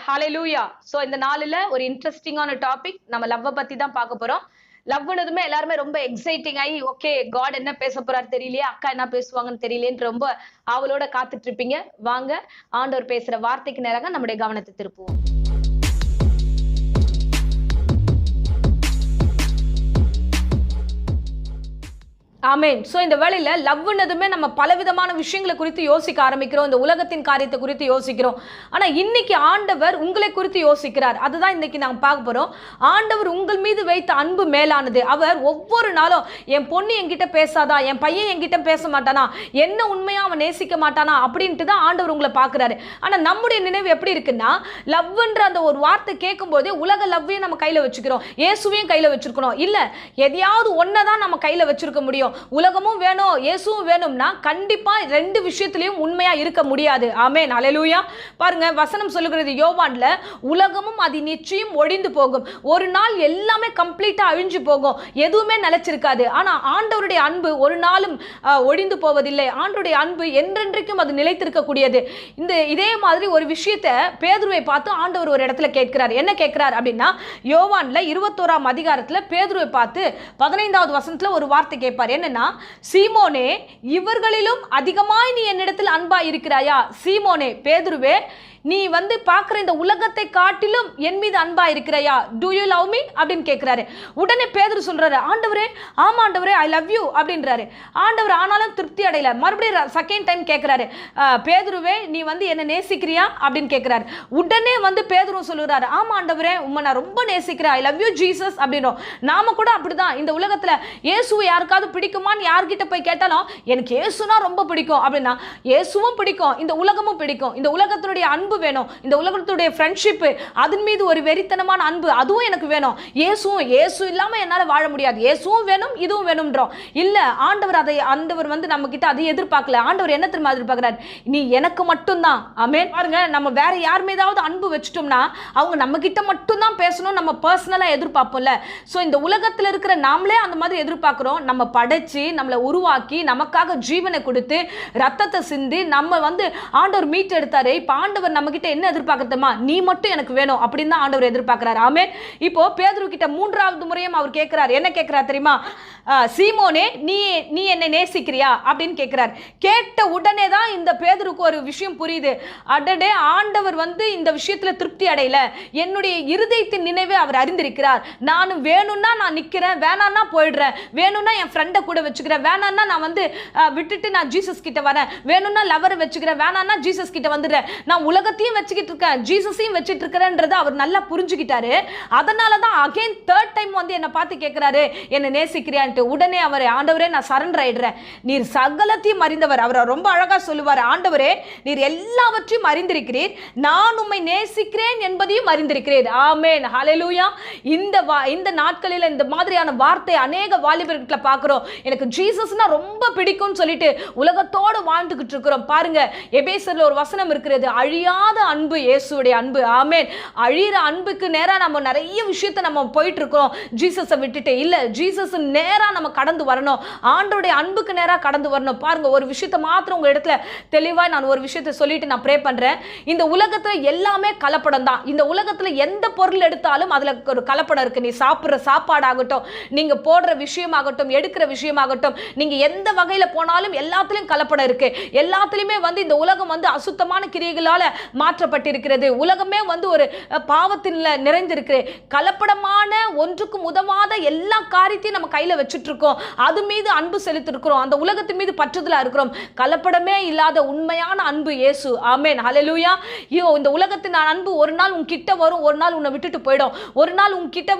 ஹalleluya. So இந்த நாளில ஒரு இன்ட்ரெஸ்டிங்கான டாபிக் நம்ம லவ்வ பத்தி தான் பார்க்க போறோம். லவ்னதுமே எல்லாருமே ரொம்ப எக்ஸைட்டிங் ஆகி ஓகே காட் என்ன பேச போறாரு தெரியலையே, அக்கா என்ன பேசுவாங்கன்னு தெரியலேன்னு ரொம்ப ஆவலோட காத்துட்டு இருப்பீங்க. வாங்க ஆண்டவர் பேசுற வார்த்தைக்கு நேராக நம்முடைய கவனத்தை திருப்புவோம். ஆமென். சோ இந்த வேளையில லவ்னதுமே நம்ம பலவிதமான விஷயங்களை குறித்து யோசிக்க ஆரம்பிக்கிறோம். இந்த உலகத்தின் காரியத்தை குறித்து யோசிக்கிறோம். ஆனா இன்னைக்கு ஆண்டவர் உங்களை குறித்து யோசிக்கிறார். அதுதான் இன்னைக்கு நாங்க பார்க்க போறோம். ஆண்டவர் உங்கள் மீது வைத்த அன்பு மேலானது. அவர் ஒவ்வொரு நாளும் என் பொண்ணு என்கிட்ட பேசாதா, என் பையன் என்கிட்ட பேச மாட்டானா, என்ன உண்மையா அவன் நேசிக்க மாட்டானா அப்படின்ட்டு தான் ஆண்டவர் உங்களை பார்க்கிறாரு. ஆனா நம்முடைய நினைவு எப்படி இருக்குன்னா, லவ்ன்ற அந்த ஒரு வார்த்தை கேட்கும் போதே உலக லவ்வையும் நம்ம கையில வச்சுக்கிறோம், இயேசுவையும் கையில வச்சிருக்கணும். இல்ல எதையாவது ஒன்னதான் நம்ம கையில வச்சிருக்க முடியும். உலகமும் வேணும் இயேசுவும் வேணும்னா கண்டிப்பா ரெண்டு விஷயத்திலயும் உண்மையா இருக்க முடியாது. ஆமென் ஹalleluya. பாருங்க வசனம் சொல்லுகிறது யோவான்ல, உலகமும் அது நிச்சயம் ஒழிந்து போகும், ஒரு நாள் எல்லாமே கம்ப்ளீட்டா அழிஞ்சு போகும், எதுவுமே நிலைச்சிருக்காது. ஆனா ஆண்டவருடைய அன்பு ஒரு நாளும் ஒழிந்து போவதில்லை. ஆண்டவருடைய அன்பு என்றென்றைக்கும் அது நிலைத்திருக்க கூடியது. இதே மாதிரி ஒரு விஷயத்தை பேதுருவை பார்த்து ஆண்டவர் ஒரு இடத்துல கேட்கிறார். என்ன கேட்கிறார் அப்படின்னா, யோவான்ல 21ஆம் அதிகாரத்துல பேதுருவை பார்த்து 15வது வசனத்துல ஒரு வார்த்தை கேட்பார். என்னன்னா, சீமோனே இவர்களிலும் அதிகமாய் நீ என்னிடத்தில் அன்பா இருக்கிறாயா? சீமோனே பேதுருவே, நீ பார்க்கிற இந்த உலகத்தை காட்டிலும் என் மீது அன்பா இருக்கிறையா? டு யூ லவ் மீ அப்படின்னு கேட்கிறாரு. உடனே பேதுரு சொல்றாரு, ஆண்டவரே ஆமா ஆண்டவரே ஐ லவ் யூ அப்படின்றாரு. ஆண்டவர் ஆனாலும் திருப்தி அடையல. மறுபடியும் செகண்ட் டைம் கேட்கிறாரு, பேதுருவே நீ என்ன நேசிக்கிறியா அப்படின்னு கேட்கிறாரு. உடனே பேதுரு சொல்லுறாரு, ஆமா ஆண்டவரே உம்மை நான் ரொம்ப நேசிக்கிறேன், ஐ லவ் யூ ஜீசஸ் அப்படின்றோம். நாம கூட அப்படிதான். இந்த உலகத்துல இயேசுவை யாருக்காவது பிடிக்குமான்னு யார்கிட்ட போய் கேட்டாலும் எனக்கு இயேசுனா ரொம்ப பிடிக்கும் அப்படின்னா, இயேசுவும் பிடிக்கும், இந்த உலகமும் பிடிக்கும். இந்த உலகத்தினுடைய அன்பு வேணும், இந்த உலகத்துடைய ஃப்ரெண்ட்ஷிப், அதன் மீது ஒரு வெறித்தனமான அன்பு, அதுவும் எனக்கு வேணும். இயேசு இல்லாம என்னால வாழ முடியாது, இயேசுவும் வேணும் இதுவும் வேணும்ன்றோம். இல்ல ஆண்டவர் ஆண்டவர் நம்ம கிட்ட அதை எதிர்பார்க்கல. ஆண்டவர் என்ன தெரியுமா எதிர்பார்க்கிறார்? நீ எனக்கு மட்டும்தான். ஆமென். பாருங்க, நம்ம வேற யார் மீதாவது அன்பு வச்சுட்டோம்னா அவங்க நம்ம கிட்ட மட்டும்தான் பேசணும், நம்ம பர்சனலா எதிர்பார்ப்போம்ல. சோ இந்த உலகத்துல இருக்கிற நாமளே அந்த மாதிரி எதிர்பார்க்கிறோம். நம்ம படைச்சு நம்மளை உருவாக்கி நமக்காக ஜீவனை கொடுத்து ரத்தத்தை சிந்தி நம்ம ஆண்டவர் மீட் எடுத்தாரு. இப்ப ஆண்டவர் நம்ம கிட்ட என்ன எதிர்பார்க்கறதுமா, நீ மட்டும் எனக்கு வேணும் அப்படின்னு தான் ஆண்டவர் எதிர்பார்க்கிறார். ஆமென். இப்போ பேதுரு கிட்ட 3வது முறையும் அவர் கேட்கிறார். என்ன கேட்கிறார் தெரியுமா? சீமோனே நீ என்னை நேசிக்கிறியா அப்படின்னு கேட்கிறார். கேட்ட உடனே தான் இந்த பேதுருக்கு ஒரு விஷயம் புரியுது. அடடே, ஆண்டவர் இந்த விஷயத்துல திருப்தி அடையல, என்னுடைய இருதயத்தின் நினைவை அவர் அறிந்திருக்கிறார். நான் வேணும்னா நான் நிக்கிறேன், வேணான்னா போயிடுறேன், வேணும்னா என் ஃப்ரெண்டை கூட வச்சுக்கிறேன், வேணான்னா நான் விட்டுட்டு நான் ஜீசஸ் கிட்ட வரேன், வேணும்னா லவரை வச்சுக்கிறேன், வேணான்னா ஜீசஸ் கிட்ட வந்துடுறேன், நான் உலகத்தையும் வச்சுக்கிட்டு இருக்கேன் ஜீசஸையும் வச்சுட்டு இருக்கிறேன்றதை அவர் நல்லா புரிஞ்சுக்கிட்டாரு. அதனாலதான் அகைன் தேர்ட் டைம் என்னை பார்த்து கேட்கிறாரு, என்னை நேசிக்கிறியான்ட்டு. உடனே அவர், ஆண்டவரே நான் சரண்டர் ஆயிடுறேன், நீர் சகலத்தையும் அறிந்தவர். அவர் ரொம்ப அழகா சொல்லுவார், ஆண்டவரே நீர் எல்லாவற்றையும் அறிந்திருக்கிறீர், நான் உம்மை நேசிக்கிறேன் என்பதையும் அறிந்திருக்கிறேன். ஆமென் ஹalleluya. இந்த நாட்களில் இந்த மாதிரியான வார்த்தை அநேக வாலிபர்கிட்ட பார்க்கிறோம். எனக்கு ஜீசஸ்னா ரொம்ப பிடிக்கும்னு சொல்லிட்டு உலகத்தோடு வாழ்ந்துகிட்டு இருக்கிறோம். பாருங்க, எபேசியர்ல ஒரு வசனம் இருக்கிறது, அழியாத அன்பு இயேசுவுடைய அன்பு. ஆமென். அழியிற அன்புக்கு நேரா நம்ம நிறைய விஷயத்தை நம்ம போயிட்டு இருக்கோம், ஜீசஸை விட்டுட்டு. இல்ல, ஜீசஸ் நேரா நம்ம கடந்து வரணும், ஆண்டவருடைய அன்புக்கு நேரா கடந்து வரணும். பாருங்க, ஒரு விஷயத்தை மாத்திரம் உங்க இடத்துல தெளிவாய் நான் ஒரு விஷயத்தை சொல்லிட்டு நான் ப்ரே பண்றேன். இந்த உலகத்துல எல்லாமே கலப்படம் தான். இந்த உலகத்துல எந்த பொருள் எடுத்தாலும் அதுல ஒரு கலப்படம் இருக்கு. நீ சாப்பிடுற சாப்பாடாகட்டும், நீங்க போடுற விஷயமாகட்டும், எடுக்கிற விஷயமாகட்டும், நீங்க எந்த வகையில போனாலும் எல்லாத்துலயும் கலப்படம் இருக்கு. எல்லாத்துலயுமே இந்த உலகம் அசுத்தமான கிரியைகளால மாற்றப்பட்டிருக்கிறது. உலகமே ஒரு பாவத்தில் நிறைந்திருக்கு. கலப்படமான ஒன்றுக்கும் உதவாத எல்லா காரியத்தையும் நம்ம கையில வச்சுட்டு இருக்கோம். அது மீது அன்பு செலுத்திருக்கிறோம், அந்த உலகத்தின் மீது பற்றுதலா இருக்கிறோம். கலப்படமே இல்லாத உண்மையான அன்பு இயேசு. ஆமென் ஹalleluya. இந்த உலகத்தின் அன்பு ஒரு நாள் உன்கிட்ட வரும், ஒரு நாள் உன்னை விட்டுட்டு போயிடும். ஒரு நாள் உன்கிட்ட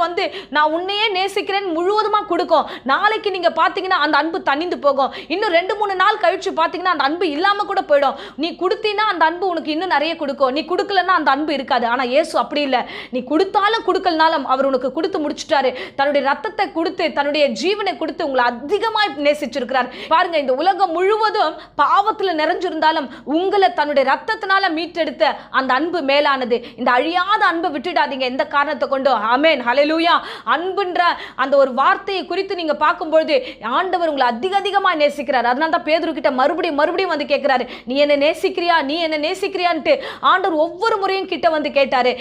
நான் உன்னையே நேசிக்கிறேன் முழுவதுமா கொடுக்கும். நாளைக்கு நீங்க பாத்தீங்கன்னா அந்த அன்பு தணிந்து போகும். இன்னும் 2-3 நாள் கழிச்சு பாத்தீங்கன்னா அந்த அன்பு இல்லாம கூட போயிடும். நீ கொடுத்தீனா அந்த அன்பு உனக்கு இன்னும் நிறைய கொடுக்கும், நீ கொடுக்கலன்னா அந்த அன்பு இருக்காது. ஆனா இயேசு அப்படி இல்லை. நீ கொடுத்தாலும் கொடுக்கலனாலும் அவர் உனக்கு கொடுத்து முடிச்சுட்டாரு. தன்னுடைய ரத்தத்தை கொடுத்து தன்னுடைய ஜீவனை கொடுத்து உங்களை அதிகமாய் நேசிச்சிருக்கிறார். பாருங்க, இந்த உலகம் முழுவதும் பாவத்துல நிறைஞ்சிருந்தாலும் உங்களை தன்னுடைய ரத்தத்தினால மீட்டெடுத்த அந்த அன்பு மேலானது. இந்த அழியாத அன்பை விட்டுடாதீங்க எந்த காரணத்தை கொண்டு. ஆமென் ஹalleluya. அன்புன்ற அந்த ஒரு வார்த்தையை குறித்து நீங்க பார்க்கும்போது ஆண்டவர் உங்களை அதிகமாய் நேசிக்கிறார். அதனால தான் பேதுரு கிட்ட மறுபடியும் கேட்கிறாரு, நீ என்ன நேசிக்கிறியா, நீ என்ன நேசிக்கிறியான்ட்டு ஆண்டவர் ஒவ்வொரு முறையும் கிட்ட வந்து கேட்டாரு,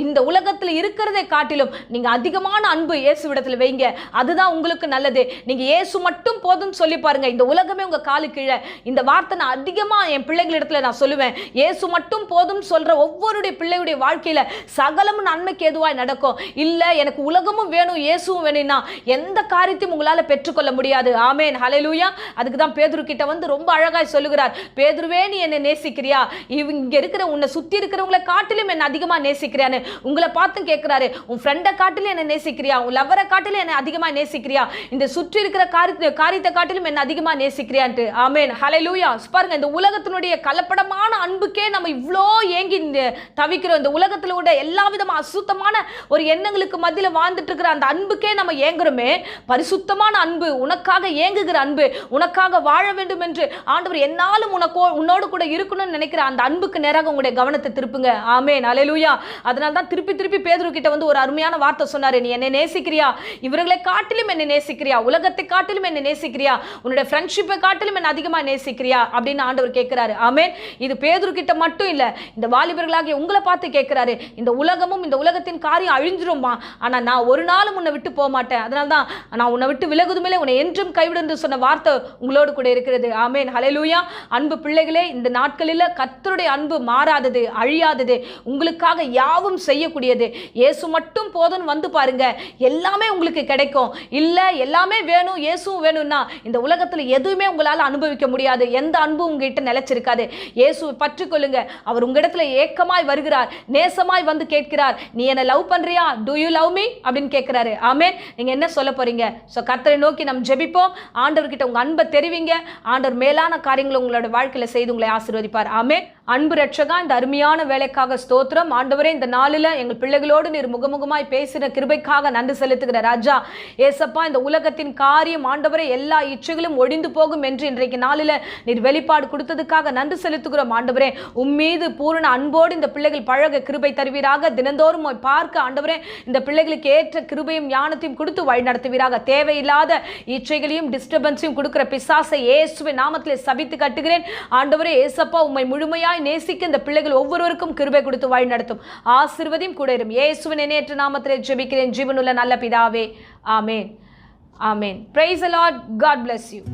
இந்த உலகத்தில் இருக்கிறதை காட்டிலும் நீங்க அதிகமான அன்பு இயேசுவிடத்தில் வைங்க, அதுதான் உங்களுக்கு நல்லது. நீங்க இயேசு மட்டும் போதும் சொல்லி பாருங்க, இந்த உலகமே உங்க காலு கீழே. இந்த வார்த்தை நான் அதிகமா என் பிள்ளைகளிடத்துல நான் சொல்லுவேன். இயேசு மட்டும் போதும் சொல்ற ஒவ்வொருடைய பிள்ளையுடைய வாழ்க்கையில சகலமும் நன்மைக்கு ஏதுவாய் நடக்கும். இல்ல எனக்கு உலகமும் வேணும் இயேசுவும் வேணும்னா எந்த காரியத்தையும் உங்களால பெற்றுக்கொள்ள முடியாது. ஆமென், ஹல்லேலூயா. அதுக்கு தான் பேதுரு கிட்ட வந்து ரொம்ப அழகாய் சொல்லுகிறார், பேதுருவே நீ என்னை நேசிக்கிறியா? இங்க இருக்கிற உன்னை சுத்தி இருக்கிறவங்களை காட்டிலும் என்ன அதிகமா நேசிக்கிறியான்னு உங்களை பார்த்து கேட்கிறாரு. உன் ஃப்ரெண்டை காட்டிலும் என்ன நேசிக்கிறியா? உன் லவ்வரை காட்டிலும் என்ன அதிகமா நேசிக்கிறியா? இந்த சுற்றி இருக்கிற காரியத்தை காட்டிலும் என்ன அதிகமா நேசிக்கிறியான்ட்டு. ஆமென், ஹல்லேலூயா. பாருங்க, இந்த உலகத்தினுடைய கலப்படமான அன்புக்கே நம்ம இவ்வளோ ஏங்கி தவிக்கிறோம். இந்த உலகத்தில் உள்ள எல்லா விதமான அசுத்தமான ஒரு எண்ணங்களுக்கு மத்தியில வாழ்ந்துட்டு இருக்கிற அந்த அன்புக்கே நம்ம ஏங்குறோமே. பரிசுத்தமான அன்பு, உனக்காக ஏங்குகிற அன்பு, உனக்காக வாழ வேண்டும் என்று ஆண்டவர் என்னாலும் உன்னோடு கூட இருக்கணும்னு நினைக்கிற அந்த அன்புக்கு நேராக உங்களுடைய கவனத்தை திருப்புங்க. ஆமென், ஹல்லேலூயா. அதனால தான் திருப்பி திருப்பி பேதுரு கிட்ட வந்து ஒரு அருமையான வார்த்தை சொன்னாரு, நீ என்னை நேசிக்கிறியா? இவர்களை காட்டிலும் என்னை நேசிக்கிறியா? உலகத்தை காட்டிலும் என்னை நேசிக்கிறியா? உன்னுடைய ஃப்ரெண்ட்ஷிப்பை காட்டிலும் என்ன அதிகமா நேசிக்கிறியா அப்படின்னு ஆண்டவர் கேட்கிறாரு. ஆமென். இது பேதுரு கிட்ட மட்டும் இல்ல, இந்த வாலிபர்களாகிய உங்களை பார்த்து கேட்கிறாரு. இந்த உலகமும் இந்த உலகத்தின் காரியம் அழிஞ்சிருமா, ஆனா நான் ஒரு நாளும் உன்னை விட்டு போக மாட்டேன். அதனால தான் நான் உன்னை விட்டு விலகுதுமே உன்னை என்றும் கைவிடு என்று சொன்ன வார்த்தை உங்களோடு கூட இருக்கிறது. ஆமென், ஹல்லேலூயா. அன்பு பிள்ளைகளே, இந்த நாட்களில் கர்த்தருடைய அன்பு மாறாதது, அழியாதது, உங்களுக்காக யாவும் செய்யக்கூடியது. இயேசு மட்டும் போதும்னு வந்து பாருங்க, எல்லாமே உங்களுக்கு கிடைக்கும். இல்ல எல்லாமே வேணும் இயேசுவும் வேணும்னா இந்த உலகத்தில் எதுவுமே உங்களால் அனுபவிக்க முடியாது. எந்த அன்பும் உங்ககிட்ட நிலைச்சிருக்காது. இயேசுவை பற்றி கொள்ளுங்க. அவர் உங்களிடத்துல ஏக்கமாய் வருகிறார், நேசமாய் வந்து கேட்கிறார், நீ என்ன லவ் பண்றியா? டு யூ லவ் மீ அப்படின்னு கேட்கிறாரு. ஆமென். நீங்க என்ன சொல்ல போறீங்க? சோ கர்த்தரை நோக்கி நம்ம ஜெபிப்போம். ஆண்டவர்கிட்ட உங்க அன்பை தெரிவிங்க. ஆண்டவர் மேலான காரியங்களை உங்களோட வாழ்க்கையில செய்து உங்களை ஆசீர்வதிப்பார். ஆமென். அன்பு ரட்சகா, இந்த அருமையான வேலைக்காக ஸ்தோத்திரம். ஆண்டவரே, இந்த நாளில் எங்கள் பிள்ளைகளோடு நீர் முகமுகமாய் பேசின கிருபைக்காக நன்றி செலுத்துகிற ராஜா. ஏசப்பா, இந்த உலகத்தின் காரியம் ஆண்டவரே எல்லா இச்சைகளும் ஒழிந்து போகும் என்று இன்றைக்கு நாளில் நீர் வெளிப்பாடு கொடுத்ததுக்காக நன்றி செலுத்துகிறோம். ஆண்டவரே, உம்மீது பூரண அன்போடு இந்த பிள்ளைகள் பழக கிருபை தருவீராக. தினந்தோறும் பார்க்க ஆண்டவரே இந்த பிள்ளைகளுக்கு ஏற்ற கிருபையும் ஞானத்தையும் கொடுத்து வழி நடத்துவீராக. தேவையில்லாத இச்சைகளையும் டிஸ்டர்பன்ஸையும் கொடுக்கிற பிசாசை இயேசுவின் நாமத்திலே சபித்து கட்டுகிறேன். ஆண்டவரே ஏசப்பா, உம்மை முழுமையாய் நேசிக்க இந்த பிள்ளைகள் ஒவ்வொருவருக்கும் கிருபை கொடுத்து வழி நடத்தும். ஆசீர்வதியும் கூட இரும். இயேசுவின் இணையற்ற நாமத்திலே ஜெபிக்கிறேன் ஜீவனுள்ள நல்ல பிதாவே. ஆமென். ஆமென். Praise the Lord. God bless you.